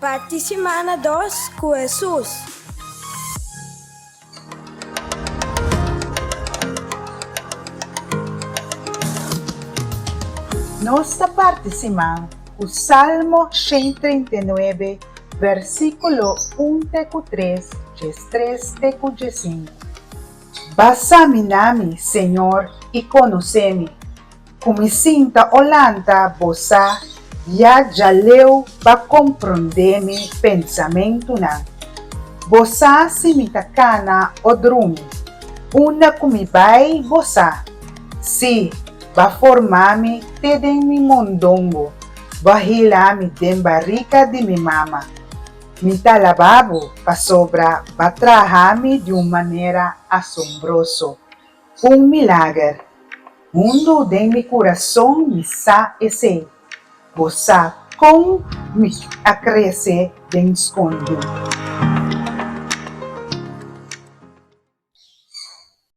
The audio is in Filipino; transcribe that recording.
Parte semana 2 com Jesus. Nossa parte semana, o Salmo 139, versículo 1-3, 3-5. Basa-me, Senhor, e conhece-me. Kumisinta olanta bosa, ya jaleu pa compreender-me pensamento na. Bosa se mitakana odrumi, una kumibay bosa. Si, ba formami teden mi mondongo, bahilami den barrica de mi mama. Mi talababo pa sobra batrahami de uma maneira assombroso. Milagre. Mundo de mi coração me sa esse. Você com me acresce bem escondido.